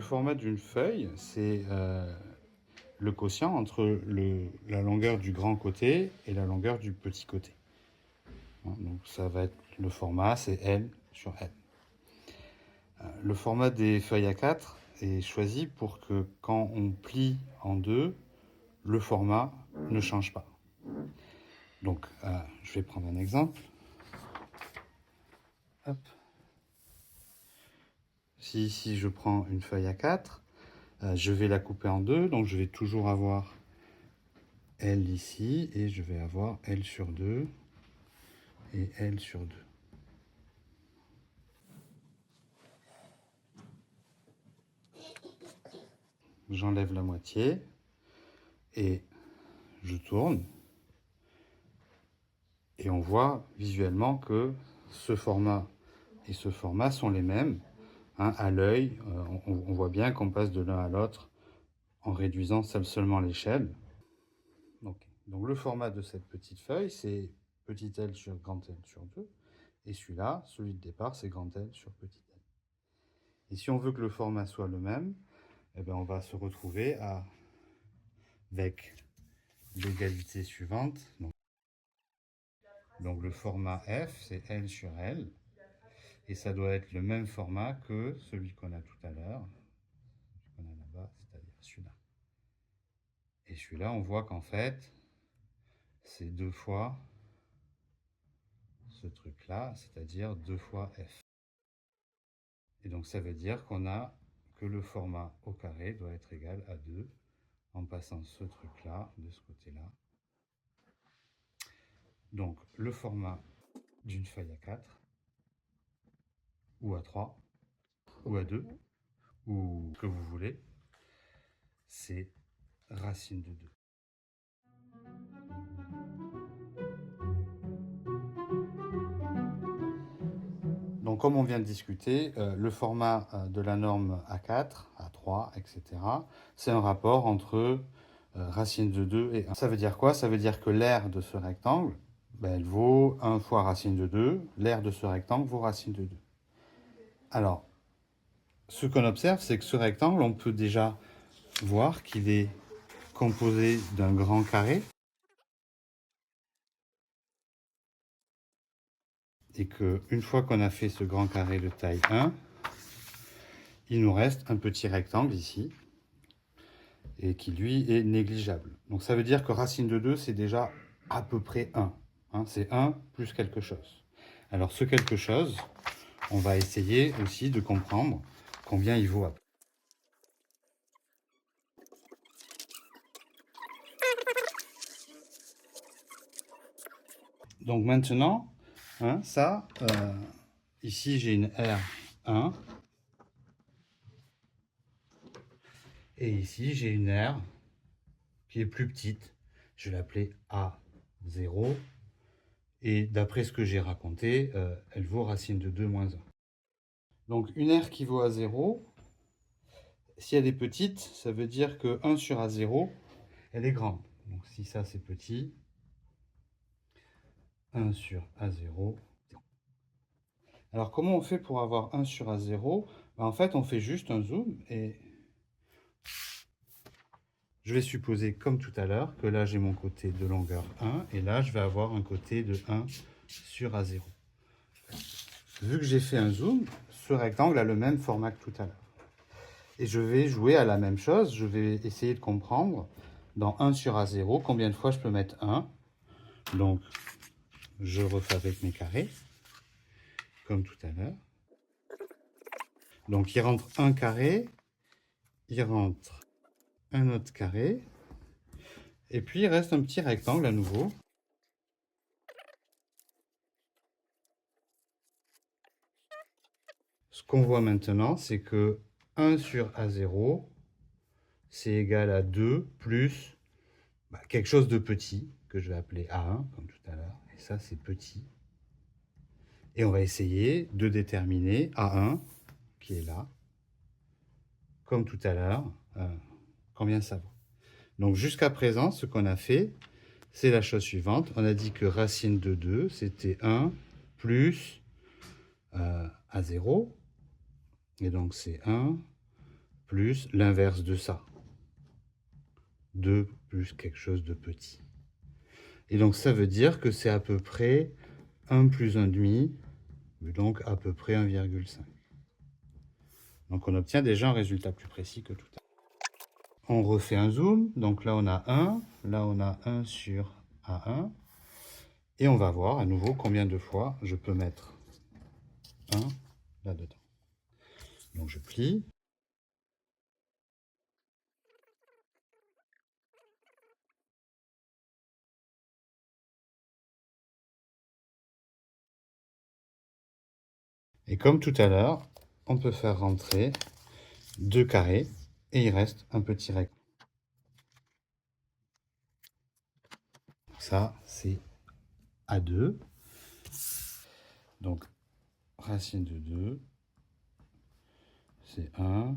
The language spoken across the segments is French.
format d'une feuille, c'est le quotient entre la longueur du grand côté et la longueur du petit côté. Donc ça va être le format, c'est L sur L. Le format des feuilles A4 est choisi pour que quand on plie en deux, le format ne change pas. Donc je vais prendre un exemple. Hop. Si ici je prends une feuille A4, je vais la couper en deux, donc je vais toujours avoir L ici, et je vais avoir L sur 2 et L sur 2. J'enlève la moitié et je tourne. Et on voit visuellement que ce format et ce format sont les mêmes. À l'œil, on voit bien qu'on passe de l'un à l'autre en réduisant seulement l'échelle. Donc le format de cette petite feuille, c'est petit L sur grand L sur 2. Et celui-là, celui de départ, c'est grand L sur petit L. Et si on veut que le format soit le même, eh bien, on va se retrouver avec l'égalité suivante. Donc le format F, c'est L sur L. Et ça doit être le même format que celui qu'on a tout à l'heure. Qu'on a là-bas, c'est-à-dire celui-là. Et celui-là, on voit qu'en fait, c'est 2 fois ce truc-là, c'est-à-dire 2 fois F. Et donc ça veut dire qu'on a que le format au carré doit être égal à 2 en passant ce truc-là de ce côté-là. Donc le format d'une feuille à 4 ou à 3 ou à 2 ou que vous voulez, c'est racine de 2. Donc comme on vient de discuter, le format de la norme A4, A3, etc., c'est un rapport entre racine de 2 et 1. Ça veut dire quoi? Ça veut dire que l'aire de ce rectangle, elle vaut 1 fois racine de 2. L'aire de ce rectangle vaut racine de 2. Alors, ce qu'on observe, c'est que ce rectangle, on peut déjà voir qu'il est composé d'un grand carré et qu'une fois qu'on a fait ce grand carré de taille 1, il nous reste un petit rectangle ici et qui lui est négligeable. Donc ça veut dire que racine de 2, c'est déjà à peu près 1. C'est 1 plus quelque chose. Alors ce quelque chose, on va essayer aussi de comprendre combien il vaut après. Donc maintenant, ici j'ai une R1 et ici j'ai une R qui est plus petite. Je vais l'appeler A0 et d'après ce que j'ai raconté, elle vaut racine de 2 moins 1. Donc une R qui vaut A0, si elle est petite, ça veut dire que 1 sur A0, elle est grande. Donc si ça c'est petit, 1 sur A0. Alors comment on fait pour avoir 1 sur A0? En fait, on fait juste un zoom et je vais supposer, comme tout à l'heure, que là j'ai mon côté de longueur 1 et là je vais avoir un côté de 1 sur A0. Vu que j'ai fait un zoom, ce rectangle a le même format que tout à l'heure. Et je vais jouer à la même chose, je vais essayer de comprendre dans 1 sur A0 combien de fois je peux mettre 1. Donc je refabrique mes carrés, comme tout à l'heure. Donc il rentre un carré, il rentre un autre carré, et puis il reste un petit rectangle à nouveau. Ce qu'on voit maintenant, c'est que 1 sur A0, c'est égal à 2 plus quelque chose de petit, que je vais appeler A1, comme tout à l'heure. Et ça, c'est petit. Et on va essayer de déterminer A1, qui est là, comme tout à l'heure, combien ça vaut. Donc jusqu'à présent, ce qu'on a fait, c'est la chose suivante. On a dit que racine de 2, c'était 1 plus A0. Et donc c'est 1 plus l'inverse de ça. 2 plus quelque chose de petit. Et donc ça veut dire que c'est à peu près 1 plus 1,5, donc à peu près 1,5. Donc on obtient déjà un résultat plus précis que tout à l'heure. On refait un zoom, donc là on a 1, là on a 1 sur A1. Et on va voir à nouveau combien de fois je peux mettre 1 là-dedans. Donc je plie. Et comme tout à l'heure, on peut faire rentrer 2 carrés et il reste un petit rectangle. Ça, c'est A2. Donc, racine de 2, c'est 1.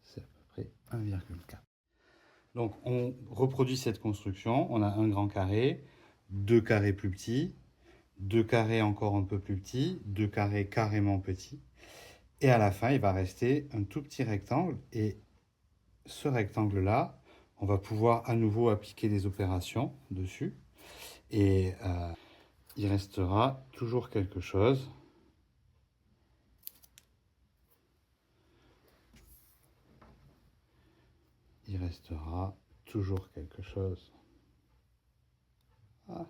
C'est à peu près 1,4. Donc, on reproduit cette construction. On a un grand carré, 2 carrés plus petits, 2 carrés encore un peu plus petits, 2 carrés carrément petits. Et à la fin, il va rester un tout petit rectangle. Et ce rectangle-là, on va pouvoir à nouveau appliquer des opérations dessus. Et il restera toujours quelque chose. Il restera toujours quelque chose. Ah.